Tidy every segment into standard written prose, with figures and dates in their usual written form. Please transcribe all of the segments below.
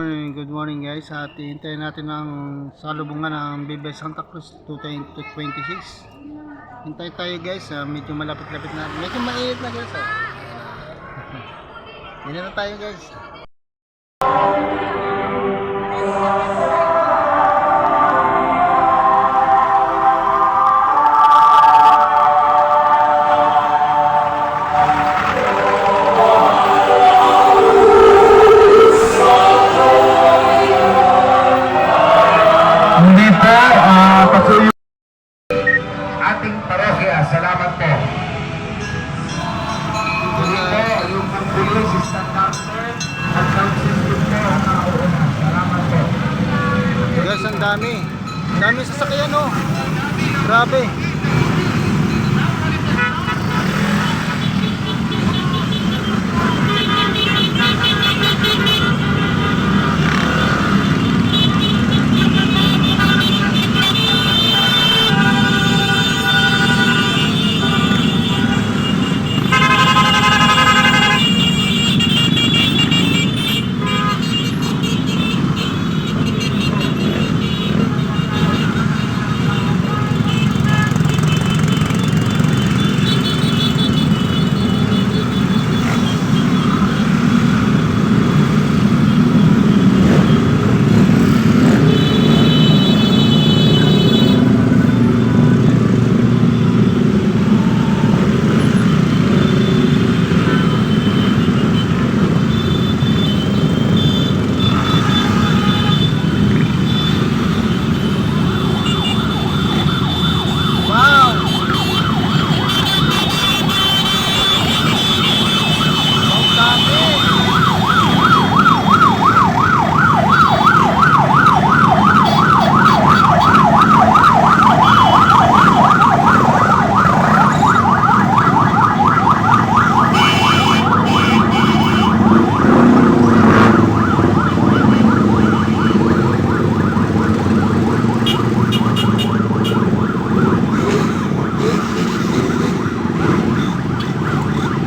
Good morning guys, at hintayin natin ang salubungan ng Viva Santa Cruz 2026. Hintay tayo guys, medyo malapit-lapit na, medyo mainit na guys. Hindi na tayo guys. Patuloy ating parokya. Salamat po. Muli po, yung pulis, standard at sound system po ang nauna. Salamat po. Guys, ang dami. Ang dami sasakyan oh. Grabe.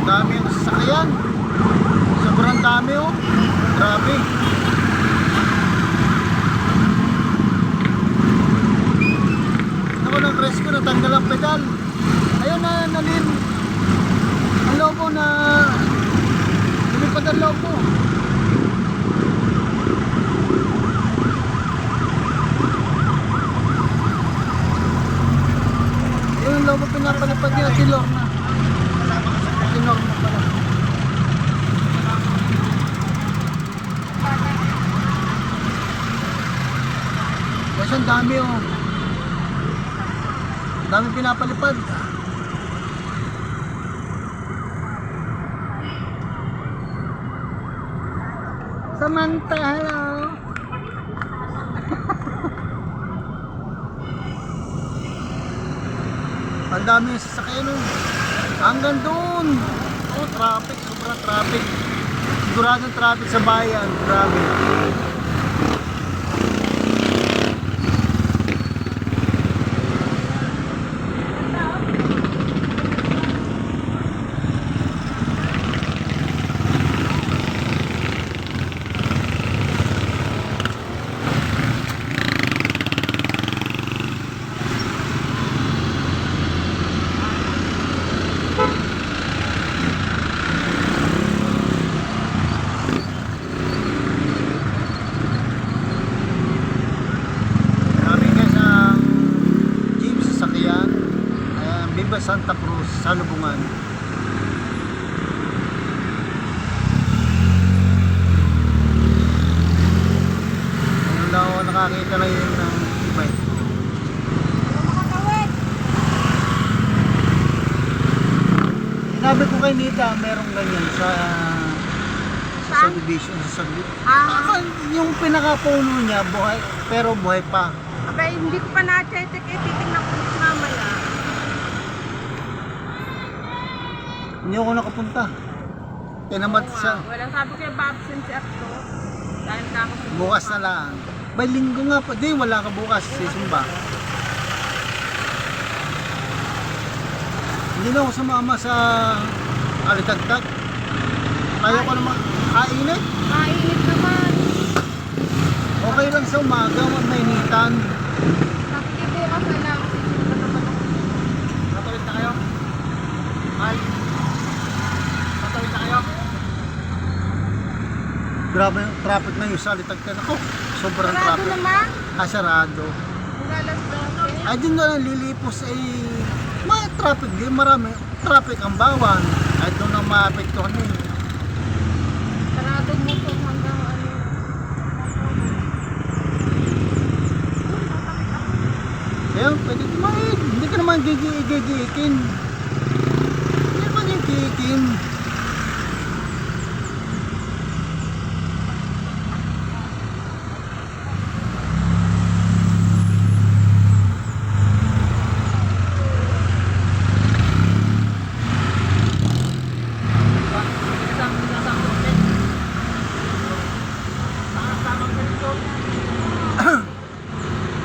Dami ang sasakyan. Sobrang dami oh. Grabe. Ako ng rescue, natanggal ang pedal. Ayun na, nalim. Ang lobo na lumipad ang lobo. Yun ang lobo pinapalipad niya, tilor na. Tinor na pala. Kasi ang dami oh. Ang dami pinapalipad. Samantha, hello. Ang dami yung sasakyan oh. Hanggang doon. Oh, traffic, sobrang traffic. Siguradong traffic sa bayan. Grabe. Viva Santa Cruz, salubungan. Ano lang ako nakakita na yun ng bike. Sinabi ko kay Nita, merong ganyan sa subdivision, sa saglit. Yung pinaka-puno niya, buhay, pero buhay pa. Abay, hindi ko pa na-check, titignan ko mamaya. Hindi ako nakapunta. Tinamat siya. Walang sabi ko yung absent si Arto. Dahil na ako Bukas na lang. Bay, linggo nga pa. Di, wala ka bukas. Sisumba. Hindi na ako sumama sa Alitagtag. Kaya ko naman. Init. mainit naman. lang sa umaga, mainitan. Nakikibukas na lang. Tatawid na kayo? Ay. Tatawid na kayo? Grabe yung traffic na yung salitagkan ako. Sobrang Sarado traffic. naman. Sarado. Galas doon. Ay, din na lang lilipos ay may traffic din. Marami traffic ang bawan. Ay, doon ang maapektuhan eh. Sarado mo po hanggang ano. Kaya, pwede kumain. Hindi ka naman gigiikin. Hindi naman gigiikin.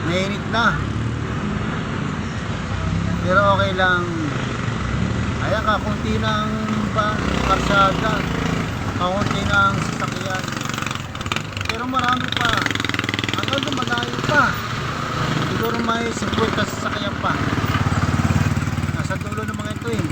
Mainit na. Pero okay lang. Ayan ka, kunti ng karsada. Kakunti ng sasakyan. Pero marami pa. Hanggang doon malayo pa. Siguro may 50 sasakyan pa. Nasa dulo ng mga ito eh.